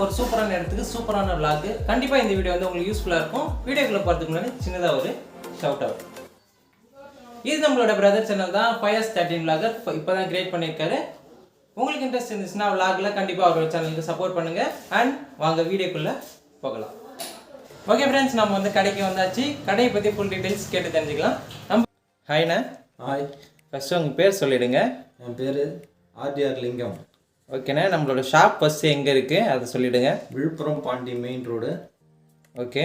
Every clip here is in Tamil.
ஒரு சூப்பரான இடத்துக்கு சூப்பரான vlog. கண்டிப்பா இந்த வீடியோ வந்து உங்களுக்கு யூஸ்ஃபுல்லா இருக்கும். வீடியோக்குள்ள போறதுக்கு முன்னாடி சின்னதா ஒரு ஷவுட் அவுட். இது நம்மளோட பிரதர் சேனல் தான் ஃபயர்ஸ் 13 vlogger. இப்போதான் கிரியேட் பண்ணியிருக்காரு. உங்களுக்கு இன்ட்ரெஸ்ட் இருந்துச்சுன்னா vlogல கண்டிப்பா அவரோட சேனலுக்கு சப்போர்ட் பண்ணுங்க. அண்ட் வாங்க வீடியோக்குள்ள போகலாம். ஓகே ஃப்ரெண்ட்ஸ், நம்ம வந்து கடைக்கு வந்தாச்சு. கடையை பத்தி ஃபுல் டீடைல்ஸ் கேட்டு தெரிஞ்சுக்கலாம். ஹாய்ண்ணா. ஹாய். ஃபர்ஸ்ட் உங்க பேர் சொல்லிடுங்க. என் பேர் ஆர்டிஆர் லிங்கம். ஓகேண்ணா, நம்மளோட ஷாப் ஃபர்ஸ்ட் எங்கே இருக்குது அதை சொல்லிவிடுங்க. Villupuram Pondy main road. Okay.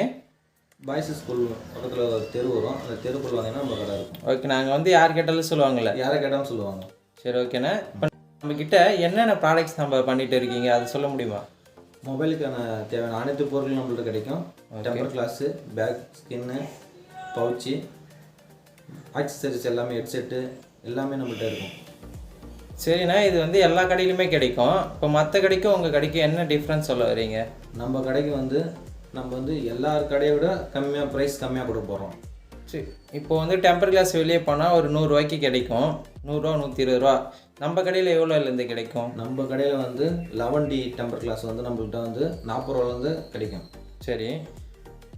Boys school பக்கத்தில் ஒரு தெரு வரும். அந்த தெருக்குள்ள வந்தீங்கன்னா நம்ம கடை இருக்கும். ஓகே, நாங்கள் வந்து யார் கேட்டாலும் சொல்லுவாங்கள்ல? யாரை கேட்டாலும் சொல்லுவாங்க. சரி, ஓகேண்ணா. இப்போ நம்மக்கிட்ட என்னென்ன ப்ராடக்ட்ஸ் நம்ம பண்ணிகிட்டு இருக்கீங்க அதை சொல்ல முடியுமா? மொபைலுக்கான தேவையான அனைத்து பொருட்களும் நம்மள்ட்ட கிடைக்கும். Temper glass, bag, skin, pouch, accessories எல்லாமே, ஹெட்செட்டு எல்லாமே நம்மள்ட்ட இருக்கும். சரிண்ணா, இது வந்து எல்லா கடையிலுமே கிடைக்கும். இப்போ மற்ற கடைக்கும் உங்கள் கடைக்கும் என்ன டிஃப்ரென்ஸ் சொல்ல வரீங்க? நம்ம கடைக்கு வந்து நம்ம வந்து எல்லார் கடையை விட கம்மியாக ப்ரைஸ் கம்மியாக கொடுக்க போகிறோம். சரி, இப்போ வந்து டெம்பர் கிளாஸ் வெளியே போனால் ஒரு 100 ரூபாய்க்கு கிடைக்கும். 100 ரூபா 120 ரூபா. நம்ம கடையில் எவ்வளோலேருந்து கிடைக்கும்? நம்ம கடையில் வந்து 11D டெம்பர் கிளாஸ் வந்து நம்மள்கிட்ட வந்து 40 ரூபாலேருந்து கிடைக்கும். சரி,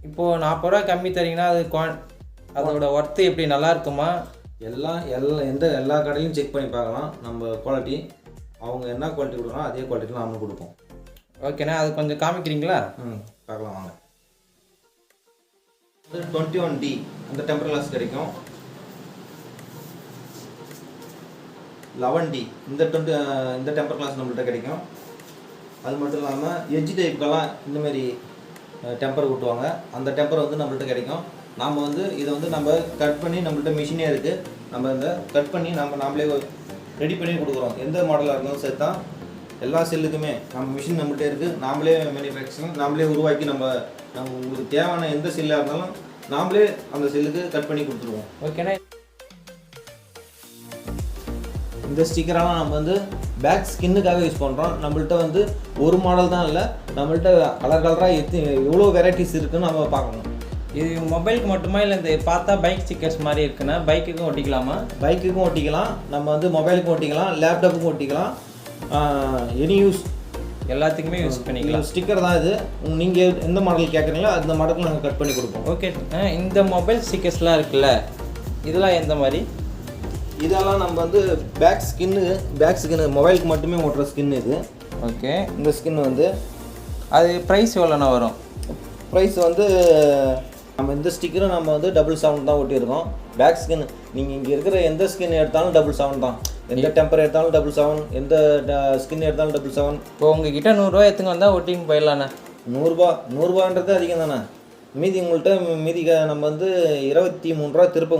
இப்போது 40 ரூபா கம்மி தரீங்கன்னா அது அதோட ஒர்த்து எப்படி, நல்லா இருக்குமா? எல்லா கடையிலையும் செக் பண்ணி பார்க்கலாம். நம்ம குவாலிட்டி அவங்க என்ன குவாலிட்டி கொடுக்குறோம் அதே குவாலிட்டியில் நாமளும் கொடுப்போம். ஓகேண்ணா, அது கொஞ்சம் காமிக்கிறீங்களா? பார்க்கலாம் வாங்க. 21D அந்த டெம்பர் கிளாஸ் கிடைக்கும். 11D இந்த டெம்பர் கிளாஸ் நம்மள்கிட்ட கிடைக்கும். அது மட்டும் இல்லாமல் எட்ஜ் டைப்புக்கெல்லாம் இந்தமாரி டெம்பர் ஊட்டுவாங்க. அந்த டெம்பர் வந்து நம்மள்கிட்ட கிடைக்கும். நாம் வந்து இதை வந்து நம்ம கட் பண்ணி நம்மள்கிட்ட மிஷினே இருக்குது. நம்ம இந்த கட் பண்ணி நாமளே ரெடி பண்ணி கொடுக்குறோம். எந்த மாடலாக இருந்தாலும் சரி தான், எல்லா செல்லுக்குமே நம்ம மிஷின் நம்மள்கிட்ட இருக்குது. நாமளே மேனுஃபேக்சரிங் நாமளே உருவாக்கி நம்ம உங்களுக்கு தேவையான எந்த செல்லாக இருந்தாலும் நாமளே அந்த செல்லுக்கு கட் பண்ணி கொடுத்துருவோம். ஓகேண்ணா. இந்த ஸ்டிக்கரெல்லாம் நம்ம வந்து பேக் ஸ்கின்னுக்காக யூஸ் பண்ணுறோம். நம்மள்கிட்ட வந்து ஒரு மாடல் தான் இல்லை, நம்மள்கிட்ட கலராக எவ்வளோ வெரைட்டிஸ் இருக்குதுன்னு நம்ம பார்க்கணும். இது மொபைலுக்கு மட்டுமா இல்லை இந்த பார்த்தா பைக் ஸ்டிக்கர்ஸ் மாதிரி இருக்குன்னா பைக்குக்கும் ஒட்டிக்கலாமா? பைக்குக்கும் ஒட்டிக்கலாம், நம்ம வந்து மொபைலுக்கும் ஒட்டிக்கலாம், லேப்டாப்புக்கும் ஒட்டிக்கலாம். எனி யூஸ் எல்லாத்துக்குமே யூஸ் பண்ணிக்கலாம். ஸ்டிக்கர் தான் இது. நீங்கள் எந்த மாடல் கேட்குறீங்களோ அந்த மாடலுக்கு நாங்கள் கட் பண்ணி கொடுப்போம். ஓகே. இந்த மொபைல் ஸ்டிக்கர்ஸ்லாம் இருக்குல்ல, இதெல்லாம் எந்த மாதிரி? இதெல்லாம் நம்ம வந்து பேக் ஸ்கின்னு மொபைலுக்கு மட்டுமே ஓட்டுற ஸ்கின் இது. ஓகே. இந்த ஸ்கின் வந்து அது ப்ரைஸ் எவ்வளோண்ணா வரும்? ப்ரைஸ் வந்து நம்ம இந்த ஸ்டிக்கரும் நம்ம வந்து 777 தான் ஒட்டியிருக்கோம். பேக் ஸ்கின் நீங்கள் இங்கே இருக்கிற எந்த ஸ்கின் எடுத்தாலும் 777 தான். எந்த டெம்பர் எடுத்தாலும் 777, எந்த ஸ்கின் எடுத்தாலும் 777. இப்போ உங்ககிட்ட 100 ரூபா எடுத்துன்னு வந்தால் ஒட்டின்னு போயிடலாண்ணா. 100ரூபான்றது அதிகம் தானே. மீதி நம்ம வந்து 23 ரூபா திருப்பி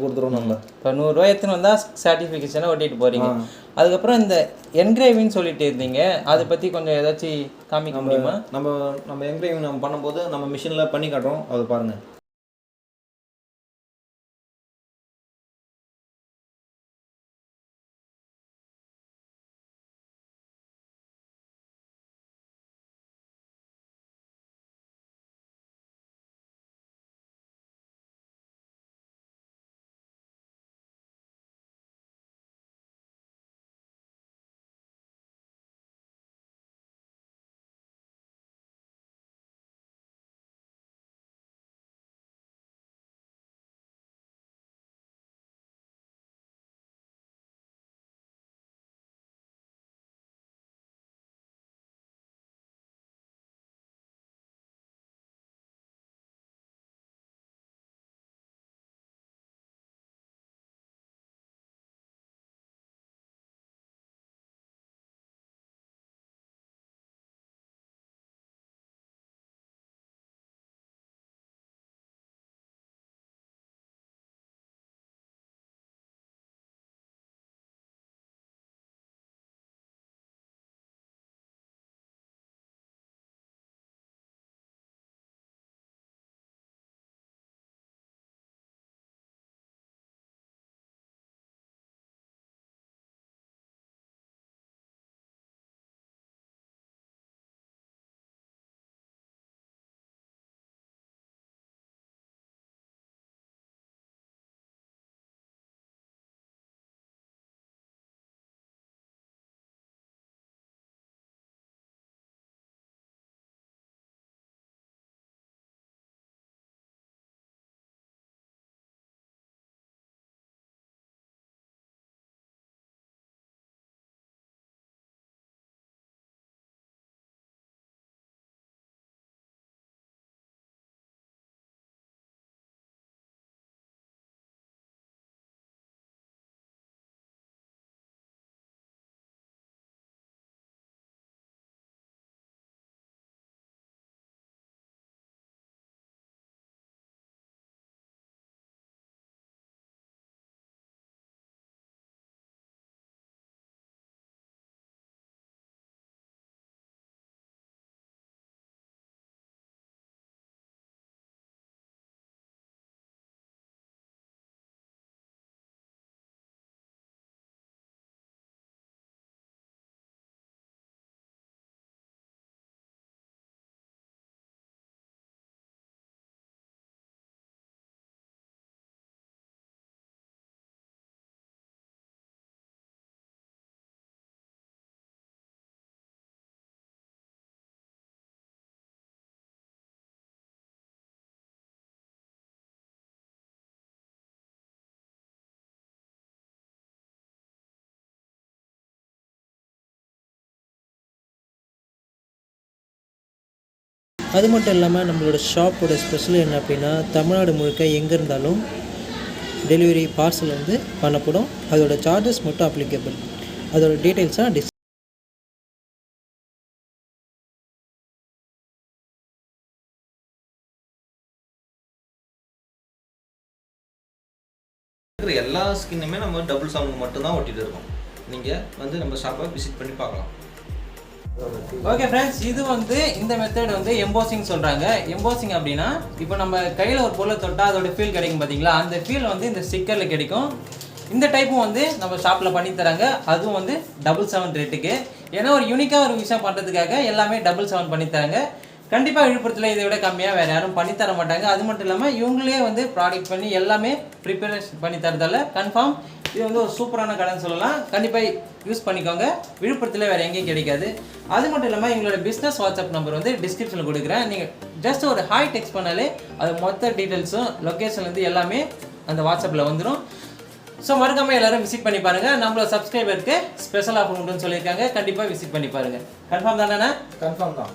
கொடுத்துருவோம். நம்ம இப்போ 100 ரூபா எடுத்துன்னு வந்தால் சர்டிஃபிகேஷனாக ஒட்டிட்டு போகிறீங்க. அதுக்கப்புறம் இந்த என்கிரேவின்னு சொல்லிட்டு இருந்தீங்க, அதை பற்றி கொஞ்சம் ஏதாச்சும் காமிக்க முடியுமா? நம்ம என்கிரேவிங் நம்ம பண்ணும்போது நம்ம மிஷினில் பண்ணி காட்டுறோம், அதை பாருங்கள். அது மட்டும் இல்லாமல் நம்மளோட ஷாப்போட ஸ்பெஷல் என்ன அப்படின்னா தமிழ்நாடு முழுக்க எங்கே இருந்தாலும் டெலிவரி பார்சல் வந்து பண்ணப்படும். அதோட சார்ஜஸ் மட்டும் அப்ளிகபிள். அதோட டீட்டெயில்ஸாக இருக்கிற எல்லா ஸ்கின்னுமே நம்ம டபுள் சவுண்ட் மட்டும்தான் ஒட்டிட்டு இருக்கோம். நீங்கள் வந்து நம்ம ஷாப்பை விசிட் பண்ணி பார்க்கலாம். ஓகே ஃப்ரெண்ட்ஸ், இது வந்து இந்த மெத்தட் வந்து எம்போசிங் சொல்கிறாங்க. எம்போசிங் அப்படின்னா இப்போ நம்ம கையில் ஒரு பொருளை தொட்டால் அதோட ஃபீல் கிடைக்கும் பார்த்தீங்களா, அந்த ஃபீல் வந்து இந்த ஸ்டிக்கரில் கிடைக்கும். இந்த டைப்பும் வந்து நம்ம ஷாப்பில் பண்ணி தராங்க. அதுவும் வந்து $7 ரேட்டுக்கு. ஏன்னா ஒரு யூனிக்காக ஒரு விஷயம் பண்ணுறதுக்காக எல்லாமே $7 பண்ணி தராங்க. கண்டிப்பாக விழுப்புரத்தில் இதை விட கம்மியாக வேறு யாரும் பண்ணி தர மாட்டாங்க. அது மட்டும் இல்லாமல் இவங்களே வந்து ப்ராடக்ட் பண்ணி எல்லாமே ப்ரிப்பரேஷன் பண்ணி தரதால கன்ஃபார்ம் இது வந்து ஒரு சூப்பரான கடைன்னு சொல்லலாம். கண்டிப்பாக யூஸ் பண்ணிக்கோங்க. விழுப்புரத்தில் வேறு எங்கேயும் கிடைக்காது. அது மட்டும் இல்லாமல் எங்களோட பிஸ்னஸ் வாட்ஸ்அப் நம்பர் வந்து டிஸ்கிரிப்ஷனில் கொடுக்குறேன். நீங்கள் ஜஸ்ட் ஒரு ஹாய் டெக்ஸ்ட் பண்ணாலே அது மொத்த டீட்டெயில்ஸும் லொக்கேஷன்லேருந்து எல்லாமே அந்த வாட்ஸ்அப்பில் வந்துடும். ஸோ மறக்காமல் எல்லோரும் விசிட் பண்ணி பாருங்கள். நம்மளோட சப்ஸ்கிரைபருக்கு ஸ்பெஷல் ஆஃபர் உண்டுன்னு சொல்லியிருக்காங்க. கண்டிப்பாக விசிட் பண்ணி பாருங்கள். கன்ஃபார்ம் தானே? கன்ஃபார்ம் தான்.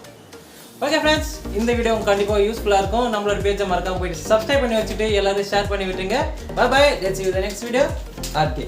ஓகே ஃப்ரெண்ட்ஸ், இந்த வீடியோ உங்களுக்கு கண்டிப்பாக யூஸ்ஃபுல்லாக இருக்கும். நம்மளோட பேஜை மறக்காமல் போயிட்டு சப்ஸ்கிரைப் பண்ணி வச்சுட்டு எல்லாரும் ஷேர் பண்ணி விட்டுருங்க. Bye bye. Let's see you the next video. RK.